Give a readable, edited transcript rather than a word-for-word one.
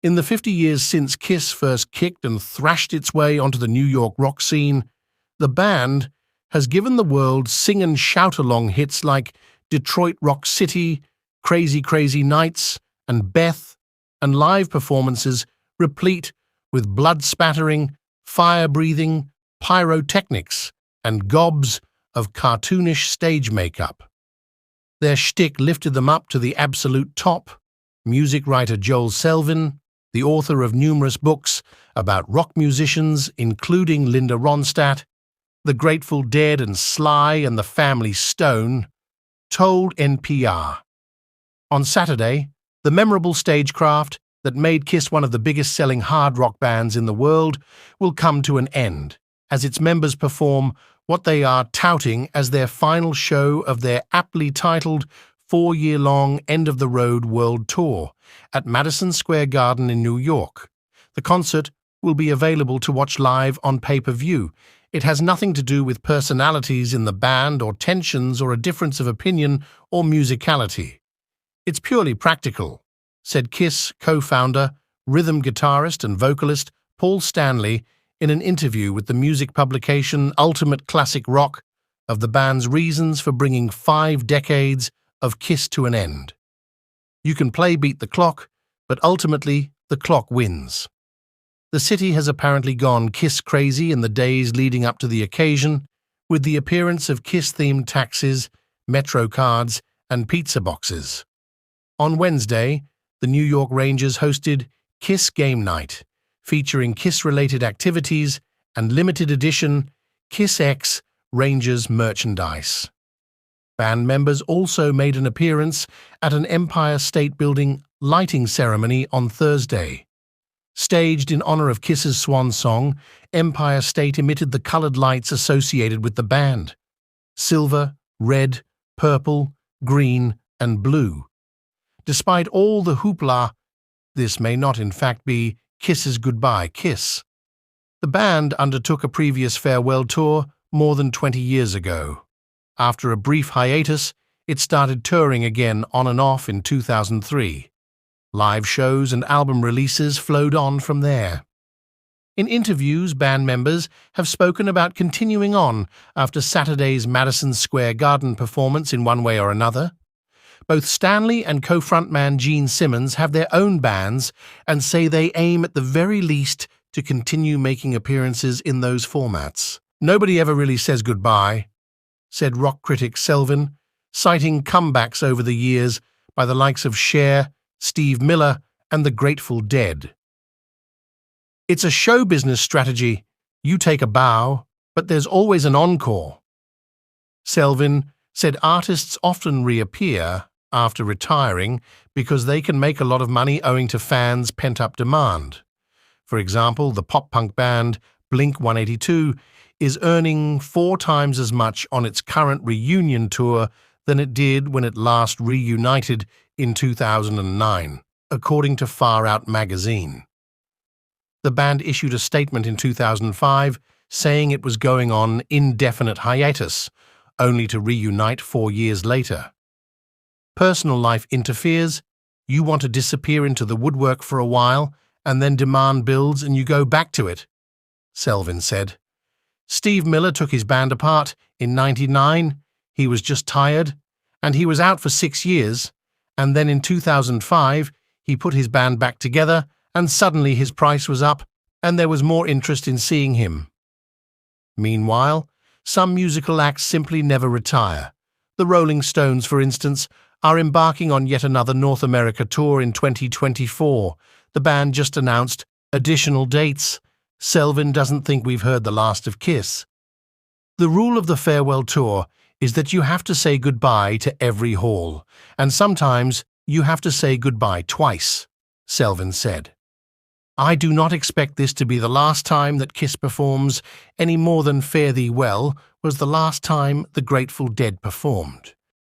In the 50 years since Kiss first kicked and thrashed its way onto the New York rock scene, the band has given the world sing and shout-along hits like Detroit Rock City, Crazy Crazy Nights, and Beth, and live performances replete with blood-spattering, fire-breathing, pyrotechnics, and gobs of cartoonish stage makeup. Their shtick lifted them up to the absolute top. Music writer Joel Selvin, the author of numerous books about rock musicians, including Linda Ronstadt, The Grateful Dead and Sly and the Family Stone, told NPR. On Saturday, the memorable stagecraft that made Kiss one of the biggest-selling hard rock bands in the world will come to an end, as its members perform what they are touting as their final show of their aptly titled 4-year-long end-of-the-road world tour at Madison Square Garden in New York. The concert will be available to watch live on pay-per-view. It has nothing to do with personalities in the band or tensions or a difference of opinion or musicality. It's purely practical, said Kiss co-founder, rhythm guitarist and vocalist Paul Stanley in an interview with the music publication Ultimate Classic Rock of the band's reasons for bringing 5 decades of Kiss to an end. You can play Beat the Clock, but ultimately the clock wins. The city has apparently gone Kiss crazy in the days leading up to the occasion, with the appearance of Kiss-themed taxis, Metro cards, and pizza boxes. On Wednesday, the New York Rangers hosted Kiss Game Night, featuring Kiss-related activities and limited edition Kiss X Rangers merchandise. Band members also made an appearance at an Empire State Building lighting ceremony on Thursday. Staged in honor of Kiss's swan song, Empire State emitted the colored lights associated with the band: silver, red, purple, green, and blue. Despite all the hoopla, this may not in fact be Kiss's goodbye Kiss. The band undertook a previous farewell tour more than 20 years ago. After a brief hiatus, it started touring again on and off in 2003. Live shows and album releases flowed on from there. In interviews, band members have spoken about continuing on after Saturday's Madison Square Garden performance in one way or another. Both Stanley and co-frontman Gene Simmons have their own bands and say they aim at the very least to continue making appearances in those formats. Nobody ever really says goodbye, said rock critic Selvin, citing comebacks over the years by the likes of Cher, Steve Miller, and the Grateful Dead. It's a show business strategy. You take a bow, but there's always an encore. Selvin said artists often reappear after retiring because they can make a lot of money owing to fans' pent-up demand. For example, the pop-punk band Blink-182 is earning 4 times as much on its current reunion tour than it did when it last reunited in 2009, according to Far Out magazine. The band issued a statement in 2005 saying it was going on indefinite hiatus, only to reunite 4 years later. Personal life interferes, you want to disappear into the woodwork for a while, and then demand builds and you go back to it, Selvin said. Steve Miller took his band apart in '99, he was just tired, and he was out for 6 years, and then in 2005 he put his band back together and suddenly his price was up and there was more interest in seeing him. Meanwhile, some musical acts simply never retire. The Rolling Stones, for instance, are embarking on yet another North America tour in 2024. The band just announced additional dates. Selvin doesn't think we've heard the last of Kiss. The rule of the farewell tour is that you have to say goodbye to every hall, and sometimes you have to say goodbye twice, Selvin said. I do not expect this to be the last time that Kiss performs, any more than Fare Thee Well was the last time the Grateful Dead performed.